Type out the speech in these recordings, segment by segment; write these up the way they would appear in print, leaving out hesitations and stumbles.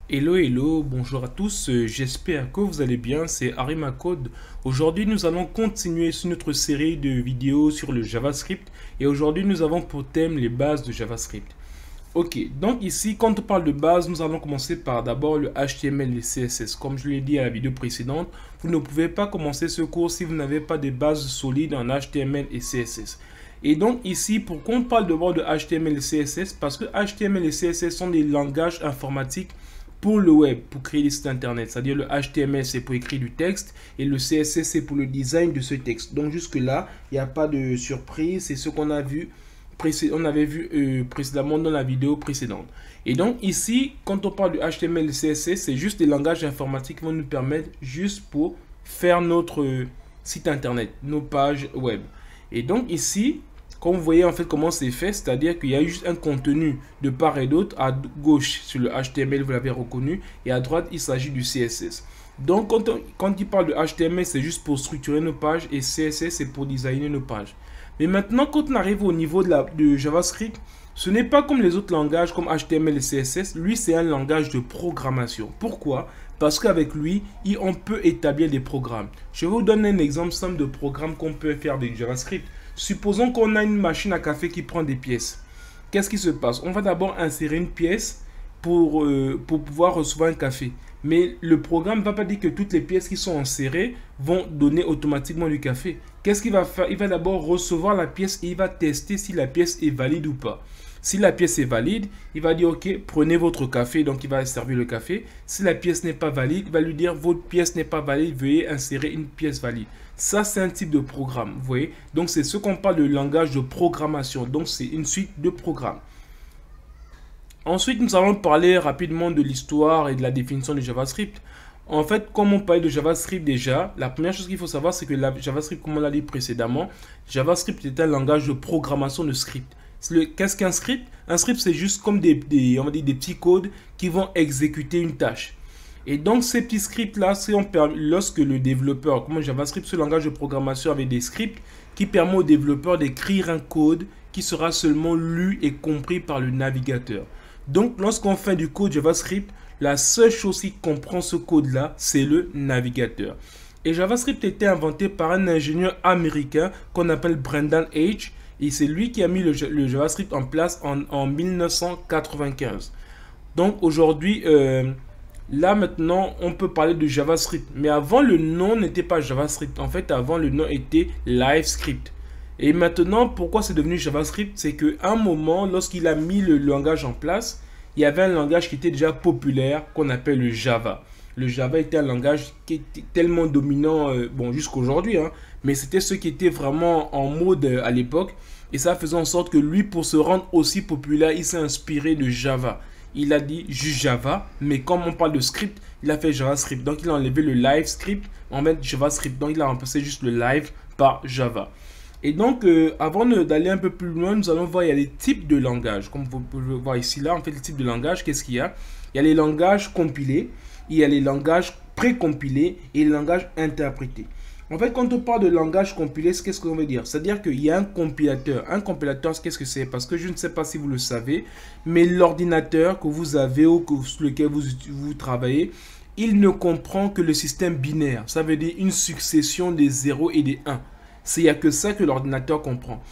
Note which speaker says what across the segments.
Speaker 1: Hello, hello, bonjour à tous, j'espère que vous allez bien, c'est Arima Code. Aujourd'hui, nous allons continuer sur notre série de vidéos sur le JavaScript et aujourd'hui, nous avons pour thème les bases de JavaScript. Ok, donc ici, quand on parle de base, nous allons commencer par d'abord le HTML et le CSS. Comme je l'ai dit à la vidéo précédente, vous ne pouvez pas commencer ce cours si vous n'avez pas de bases solides en HTML et CSS. Et donc ici, pourquoi on parle d'abord de HTML et CSS? Parce que HTML et CSS sont des langages informatiques pour le web, pour créer des sites internet. C'est-à-dire le HTML, c'est pour écrire du texte et le CSS, c'est pour le design de ce texte. Donc jusque-là, il n'y a pas de surprise. C'est ce qu'on a vu, on avait vu précédemment dans la vidéo précédente. Et donc ici, quand on parle du HTML et CSS, c'est juste des langages informatiques qui vont nous permettre juste pour faire notre site internet, nos pages web. Et donc ici, comme vous voyez en fait comment c'est fait, c'est-à-dire qu'il y a juste un contenu de part et d'autre. À gauche sur le HTML, vous l'avez reconnu, et à droite, il s'agit du CSS. Donc quand il parle de HTML, c'est juste pour structurer nos pages et CSS, c'est pour designer nos pages. Mais maintenant, quand on arrive au niveau de JavaScript, ce n'est pas comme les autres langages comme HTML et CSS. Lui, c'est un langage de programmation. Pourquoi? Parce qu'avec lui, on peut établir des programmes. Je vous donne un exemple simple de programme qu'on peut faire avec JavaScript. Supposons qu'on a une machine à café qui prend des pièces. Qu'est-ce qui se passe? On va d'abord insérer une pièce pour pouvoir recevoir un café. Mais le programme ne va pas dire que toutes les pièces qui sont insérées vont donner automatiquement du café. Qu'est-ce qu'il va faire? Il va d'abord recevoir la pièce et il va tester si la pièce est valide ou pas. Si la pièce est valide, il va dire ok, prenez votre café, donc il va servir le café. Si la pièce n'est pas valide, il va lui dire votre pièce n'est pas valide, veuillez insérer une pièce valide. Ça, c'est un type de programme, vous voyez. Donc, c'est ce qu'on parle de langage de programmation. Donc, c'est une suite de programmes. Ensuite, nous allons parler rapidement de l'histoire et de la définition de JavaScript. En fait, comme on parlait de JavaScript déjà, la première chose qu'il faut savoir, c'est que JavaScript, comme on l'a dit précédemment, JavaScript est un langage de programmation de script. Qu'est-ce qu'un script? Un script, c'est juste comme on va dire des petits codes qui vont exécuter une tâche. Et donc, ces petits scripts-là, lorsque le développeur, comme JavaScript, ce langage de programmation avec des scripts qui permet au développeur d'écrire un code qui sera seulement lu et compris par le navigateur. Donc, lorsqu'on fait du code JavaScript, la seule chose qui comprend ce code-là, c'est le navigateur. Et JavaScript a été inventé par un ingénieur américain qu'on appelle Brendan Eich. Et c'est lui qui a mis le JavaScript en place en 1995. Donc, aujourd'hui, là maintenant, on peut parler de JavaScript. Mais avant, le nom n'était pas JavaScript. En fait, avant, le nom était LiveScript. Et maintenant, pourquoi c'est devenu JavaScript? C'est qu'à un moment, lorsqu'il a mis le langage en place, il y avait un langage qui était déjà populaire, qu'on appelle le Java. Le Java était un langage qui était tellement dominant, bon, jusqu'à aujourd'hui, hein, mais c'était ce qui était vraiment en mode à l'époque. Et ça faisait en sorte que lui, pour se rendre aussi populaire, il s'est inspiré de Java. Il a dit juste Java, mais comme on parle de script, il a fait JavaScript. Donc, il a enlevé le live script en mettre JavaScript. Donc, il a remplacé juste le live par Java. Et donc, avant d'aller un peu plus loin, nous allons voir, il y a les types de langage. Comme vous pouvez voir ici, là, en fait, les types de langage, qu'est-ce qu'il y a? Il y a les langages compilés, il y a les langages précompilés et les langages interprétés. En fait, quand on parle de langage compilé, qu'est-ce qu'on veut dire? C'est-à-dire qu'il y a un compilateur. Un compilateur, qu'est-ce que c'est? Parce que je ne sais pas si vous le savez, mais l'ordinateur que vous avez ou sur lequel vous travaillez, il ne comprend que le système binaire. Ça veut dire une succession des 0 et des 1. Il n'y a que ça que l'ordinateur comprend.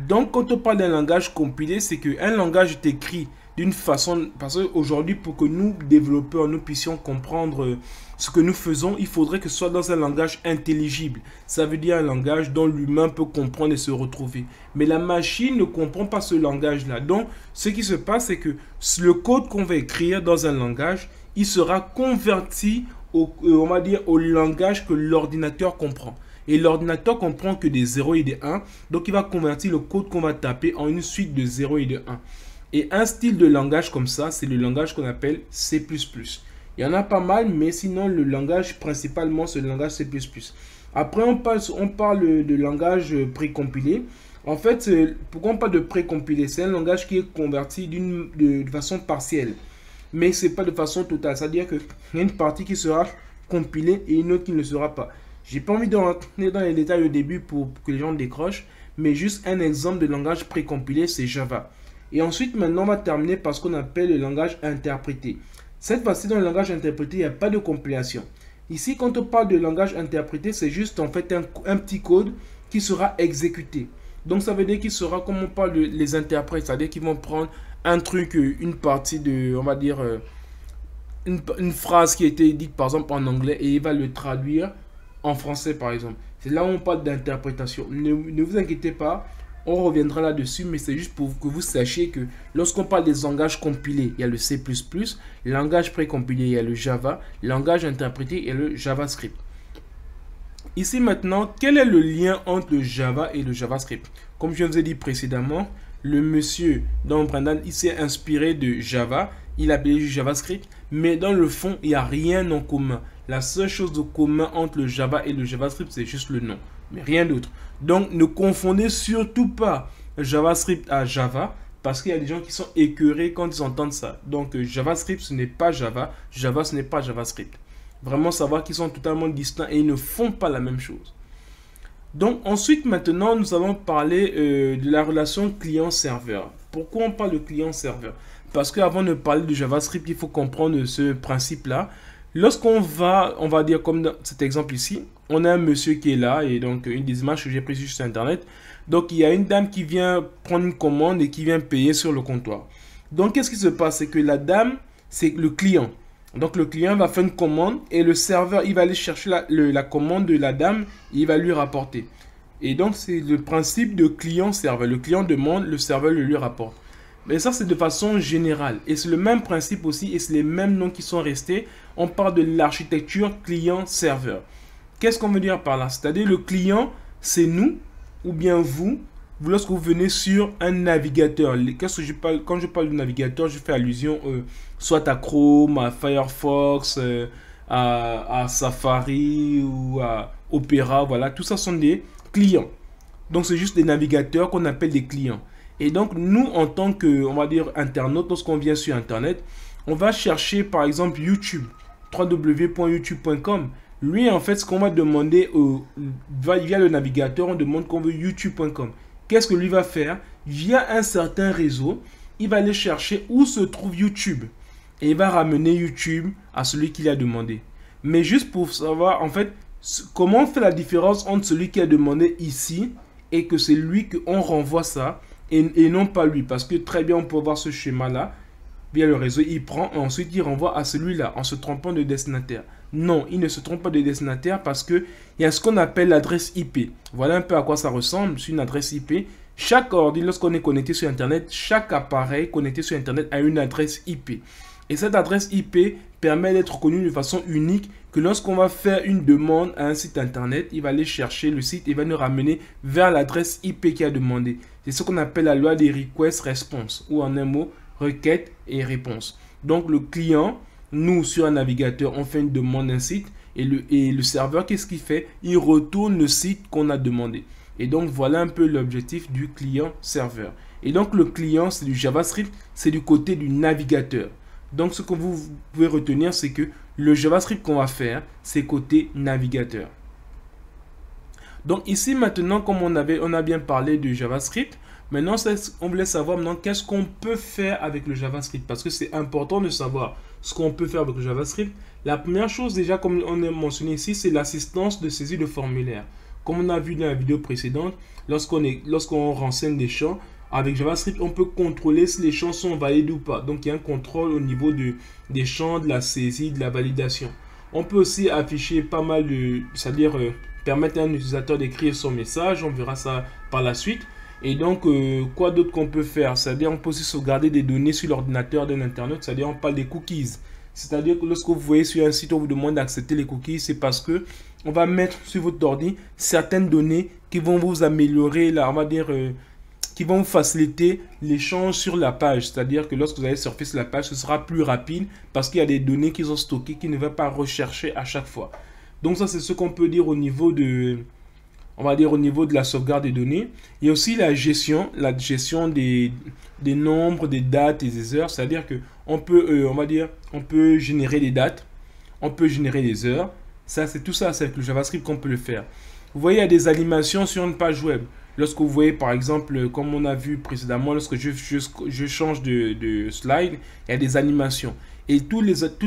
Speaker 1: Donc, quand on parle d'un langage compilé, c'est qu'un langage est écrit d'une façon... Parce qu'aujourd'hui, pour que nous, développeurs, nous puissions comprendre ce que nous faisons, il faudrait que ce soit dans un langage intelligible. Ça veut dire un langage dont l'humain peut comprendre et se retrouver. Mais la machine ne comprend pas ce langage-là. Donc, ce qui se passe, c'est que le code qu'on va écrire dans un langage, il sera converti on va dire, au langage que l'ordinateur comprend. Et l'ordinateur comprend que des 0 et des 1. Donc, il va convertir le code qu'on va taper en une suite de 0 et de 1. Et un style de langage comme ça, c'est le langage qu'on appelle C++. Il y en a pas mal, mais sinon, le langage principalement, c'est le langage C++. Après, on parle de langage précompilé. En fait, pourquoi on parle de précompilé? C'est un langage qui est converti de façon partielle. Mais ce n'est pas de façon totale. C'est-à-dire qu'il y a une partie qui sera compilée et une autre qui ne le sera pas. J'ai pas envie de rentrer dans les détails au début pour que les gens décrochent, mais juste un exemple de langage précompilé, c'est Java. Et ensuite, maintenant, on va terminer par ce qu'on appelle le langage interprété. Cette fois-ci, dans le langage interprété, il n'y a pas de compilation. Ici, quand on parle de langage interprété, c'est juste en fait un petit code qui sera exécuté. Donc, ça veut dire qu'il sera, comme on parle les interprètes, c'est-à-dire qu'ils vont prendre un truc, une partie de, on va dire, une phrase qui a été dite par exemple en anglais et il va le traduire en français par exemple. C'est là où on parle d'interprétation. Ne vous inquiétez pas, on reviendra là-dessus, mais c'est juste pour que vous sachiez que lorsqu'on parle des langages compilés, il y a le C++, le langage précompilé, il y a le Java, le langage interprété, il y a le JavaScript. Ici maintenant, quel est le lien entre le Java et le JavaScript? Comme je vous ai dit précédemment, le monsieur dans Brandon, il s'est inspiré de Java, il a appelé JavaScript, mais dans le fond, il n'y a rien en commun. La seule chose de commun entre le Java et le JavaScript, c'est juste le nom, mais rien d'autre. Donc, ne confondez surtout pas JavaScript à Java, parce qu'il y a des gens qui sont écœurés quand ils entendent ça. Donc, JavaScript, ce n'est pas Java, Java, ce n'est pas JavaScript. Vraiment savoir qu'ils sont totalement distincts et ils ne font pas la même chose. Donc ensuite, maintenant, nous allons parler de la relation client-serveur. Pourquoi on parle de client-serveur? Parce qu'avant de parler de JavaScript, il faut comprendre ce principe-là. Lorsqu'on va, on va dire comme dans cet exemple ici, on a un monsieur qui est là et donc une des images que j'ai prises sur Internet. Donc il y a une dame qui vient prendre une commande et qui vient payer sur le comptoir. Donc qu'est-ce qui se passe? C'est que la dame, c'est le client. Donc le client va faire une commande et le serveur, il va aller chercher la commande de la dame et il va lui rapporter. Et donc c'est le principe de client-serveur. Le client demande, le serveur le lui rapporte. Mais ça c'est de façon générale. Et c'est le même principe aussi et c'est les mêmes noms qui sont restés. On parle de l'architecture client-serveur. Qu'est-ce qu'on veut dire par là? C'est-à-dire le client, c'est nous ou bien vous. Lorsque vous venez sur un navigateur, quand je parle de navigateur, je fais allusion soit à Chrome, à Firefox, à Safari ou à Opera. Voilà, tout ça sont des clients. Donc, c'est juste des navigateurs qu'on appelle des clients. Et donc, nous, en tant que, on va dire, internaute, lorsqu'on vient sur Internet, on va chercher, par exemple, YouTube, www.youtube.com. Lui, en fait, ce qu'on va demander via le navigateur, on demande qu'on veut youtube.com. Qu'est-ce que lui va faire? Via un certain réseau, il va aller chercher où se trouve YouTube. Et il va ramener YouTube à celui qui l'a demandé. Mais juste pour savoir, en fait, comment on fait la différence entre celui qui a demandé ici et que c'est lui qu'on renvoie ça et non pas lui. Parce que très bien, on peut voir ce schéma-là. Via le réseau, il prend et ensuite il renvoie à celui-là en se trompant de destinataire. Non, il ne se trompe pas de destinataire parce qu'il y a ce qu'on appelle l'adresse IP. Voilà un peu à quoi ça ressemble, c'est une adresse IP. Chaque ordi, lorsqu'on est connecté sur Internet, chaque appareil connecté sur Internet a une adresse IP. Et cette adresse IP permet d'être connue de façon unique que lorsqu'on va faire une demande à un site Internet, il va aller chercher le site et va nous ramener vers l'adresse IP qui a demandé. C'est ce qu'on appelle la loi des request-response ou en un mot, requête et réponse. Donc le client, nous sur un navigateur, on fait une demande d'un site et le serveur, qu'est-ce qu'il fait? Il retourne le site qu'on a demandé. Et donc voilà un peu l'objectif du client-serveur. Et donc le client, c'est du JavaScript, c'est du côté du navigateur. Donc ce que vous pouvez retenir, c'est que le JavaScript qu'on va faire, c'est côté navigateur. Donc ici maintenant, comme on a bien parlé de JavaScript, maintenant on voulait savoir maintenant qu'est-ce qu'on peut faire avec le JavaScript. Parce que c'est important de savoir ce qu'on peut faire avec le JavaScript. La première chose déjà, comme on a mentionné ici, c'est l'assistance de saisie de formulaire. Comme on a vu dans la vidéo précédente, lorsqu'on renseigne des champs, avec JavaScript, on peut contrôler si les champs sont valides ou pas. Donc, il y a un contrôle au niveau des champs, de la saisie, de la validation. On peut aussi afficher pas mal de... C'est-à-dire permettre à un utilisateur d'écrire son message. On verra ça par la suite. Et donc, quoi d'autre qu'on peut faire? C'est-à-dire, on peut aussi sauvegarder des données sur l'ordinateur d'un internaute. C'est-à-dire, on parle des cookies. C'est-à-dire que lorsque vous voyez sur un site, on vous demande d'accepter les cookies, c'est parce que on va mettre sur votre ordi certaines données qui vont vous améliorer, là, on va dire... qui vont faciliter l'échange sur la page. C'est-à-dire que lorsque vous allez surfer sur la page, ce sera plus rapide parce qu'il y a des données qui sont stockées qui ne vont pas rechercher à chaque fois. Donc ça, c'est ce qu'on peut dire au niveau de, on va dire au niveau de la sauvegarde des données. Il y a aussi la gestion des nombres, des dates et des heures. C'est-à-dire que on peut, on va dire, on peut générer des dates, on peut générer des heures. Ça, c'est tout ça, c'est avec le JavaScript qu'on peut le faire. Vous voyez, il y a des animations sur une page web. lorsque vous voyez par exemple, comme on a vu précédemment, lorsque je change de slide, il y a des animations. Et toutes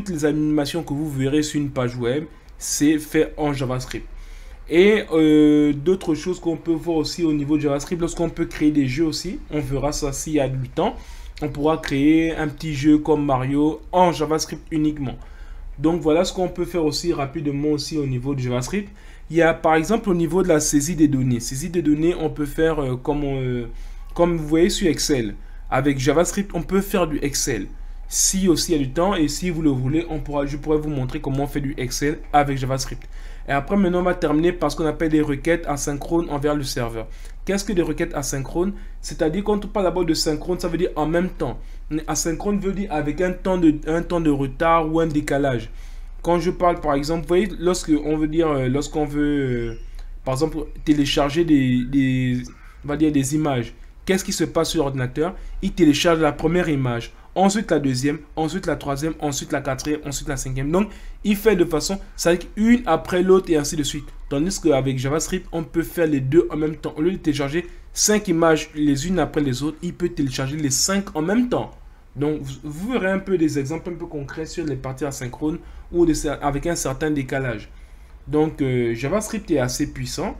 Speaker 1: les animations que vous verrez sur une page web, c'est fait en JavaScript. Et d'autres choses qu'on peut voir aussi au niveau de JavaScript, lorsqu'on peut créer des jeux aussi, on verra ça s'il y a 8 ans, on pourra créer un petit jeu comme Mario en JavaScript uniquement. Donc voilà ce qu'on peut faire aussi rapidement aussi au niveau de JavaScript. Il y a par exemple au niveau de la saisie des données. Saisie des données, on peut faire comme vous voyez sur Excel. Avec JavaScript, on peut faire du Excel. Si aussi il y a du temps et si vous le voulez, je pourrais vous montrer comment on fait du Excel avec JavaScript. Et après, maintenant, on va terminer par ce qu'on appelle des requêtes asynchrones envers le serveur. Qu'est-ce que des requêtes asynchrones? C'est-à-dire, quand on parle d'abord de synchrone, ça veut dire en même temps. Asynchrone veut dire avec un temps de retard ou un décalage. Quand je parle, par exemple, vous voyez, lorsqu'on veut, par exemple, télécharger on va dire des images, qu'est-ce qui se passe sur l'ordinateur? Il télécharge la première image, ensuite la deuxième, ensuite la troisième, ensuite la quatrième, ensuite la cinquième. Donc, il fait de façon, ça veut dire une après l'autre et ainsi de suite. Tandis qu'avec JavaScript, on peut faire les deux en même temps. Au lieu de télécharger 5 images les unes après les autres, il peut télécharger les 5 en même temps. Donc, vous verrez un peu des exemples un peu concrets sur les parties asynchrones ou avec un certain décalage. Donc, JavaScript est assez puissant.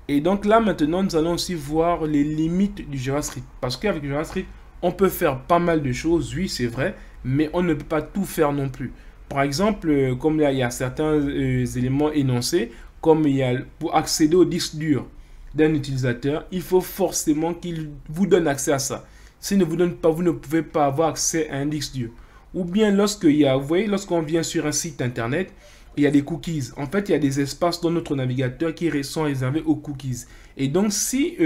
Speaker 1: Et donc là, maintenant, nous allons aussi voir les limites du JavaScript. Parce qu'avec JavaScript, on peut faire pas mal de choses, oui, c'est vrai, mais on ne peut pas tout faire non plus. Par exemple, comme là, il y a certains éléments énoncés, comme pour accéder au disque dur d'un utilisateur, il faut forcément qu'il vous donne accès à ça. S'il ne vous donne pas, vous ne pouvez pas avoir accès à un disque dur. Ou bien vous voyez, lorsqu'on vient sur un site internet, il y a des cookies. En fait, il y a des espaces dans notre navigateur qui sont réservés aux cookies. Et donc, si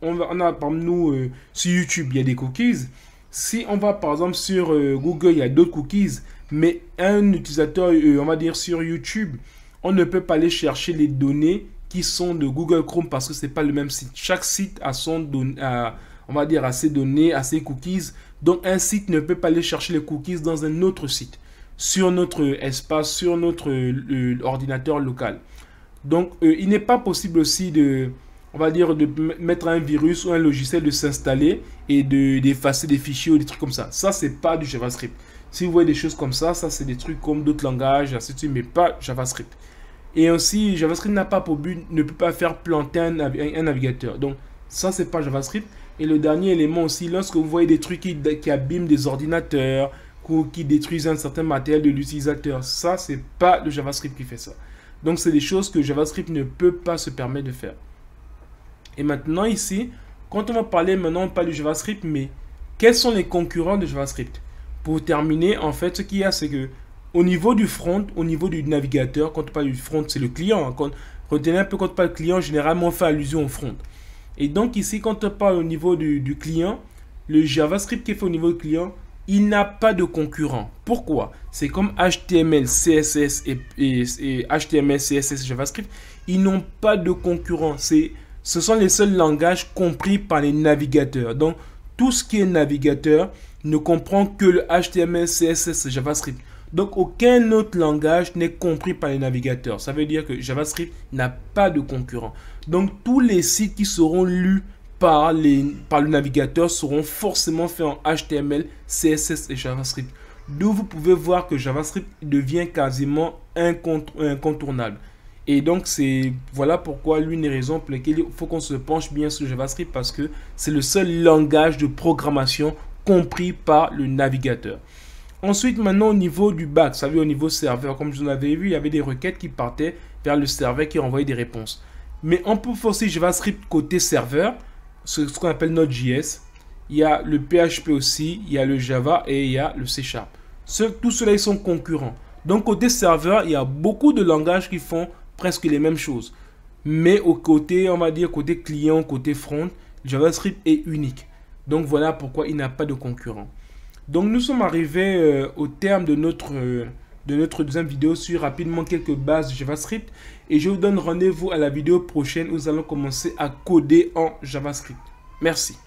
Speaker 1: on a par exemple, nous, sur YouTube, il y a des cookies. Si on va par exemple sur Google, il y a d'autres cookies. Mais un utilisateur, on va dire sur YouTube, on ne peut pas aller chercher les données qui sont de Google Chrome parce que ce n'est pas le même site. Chaque site a on va dire, a ses données, a ses cookies. Donc, un site ne peut pas aller chercher les cookies dans un autre site, sur notre espace, sur notre ordinateur local. Donc, il n'est pas possible aussi on va dire, de mettre un virus ou un logiciel de s'installer et d'effacer des fichiers ou des trucs comme ça. Ça, c'est pas du JavaScript. Si vous voyez des choses comme ça c'est des trucs comme d'autres langages, ainsi de suite, mais pas JavaScript. Et aussi, JavaScript n'a pas pour but, ne peut pas faire planter un navigateur. Donc, ça, c'est pas JavaScript. Et le dernier élément aussi, lorsque vous voyez des trucs qui abîment des ordinateurs, ou qui détruisent un certain matériel de l'utilisateur, ça, c'est pas le JavaScript qui fait ça. Donc, c'est des choses que JavaScript ne peut pas se permettre de faire. Et maintenant, ici, quand on va parler, maintenant, on parle du JavaScript, mais quels sont les concurrents de JavaScript? Pour terminer, en fait, ce qu'il y a, c'est que au niveau du front, au niveau du navigateur, quand on parle du front, c'est le client. Retenez un peu, quand on parle client, généralement, on fait allusion au front. Et donc, ici, quand on parle au niveau du client, le JavaScript qui est fait au niveau du client, il n'a pas de concurrent. Pourquoi? C'est comme HTML, CSS et HTML, CSS, JavaScript. Ils n'ont pas de concurrent. Ce sont les seuls langages compris par les navigateurs. Donc, tout ce qui est navigateur ne comprend que le HTML, CSS, JavaScript. Donc, aucun autre langage n'est compris par les navigateurs. Ça veut dire que JavaScript n'a pas de concurrent. Donc, tous les sites qui seront lus par le navigateur seront forcément faits en HTML, CSS et JavaScript. D'où vous pouvez voir que JavaScript devient quasiment incontournable. Et donc, voilà pourquoi l'une des raisons pour lesquelles il faut qu'on se penche bien sur JavaScript, parce que c'est le seul langage de programmation compris par le navigateur. Ensuite, maintenant, au niveau du back, vous savez, au niveau serveur, comme je vous l'avais vu, il y avait des requêtes qui partaient vers le serveur qui renvoyait des réponses. Mais on peut faire aussi JavaScript côté serveur, ce qu'on appelle Node.js. Il y a le PHP aussi, il y a le Java et il y a le C#. Tous ceux-là, ils sont concurrents. Donc, côté serveur, il y a beaucoup de langages qui font presque les mêmes choses. Mais au côté, on va dire, côté client, côté front, JavaScript est unique. Donc, voilà pourquoi il n'a pas de concurrent. Donc, nous sommes arrivés au terme de notre deuxième vidéo sur rapidement quelques bases de JavaScript. Et je vous donne rendez-vous à la vidéo prochaine où nous allons commencer à coder en JavaScript. Merci.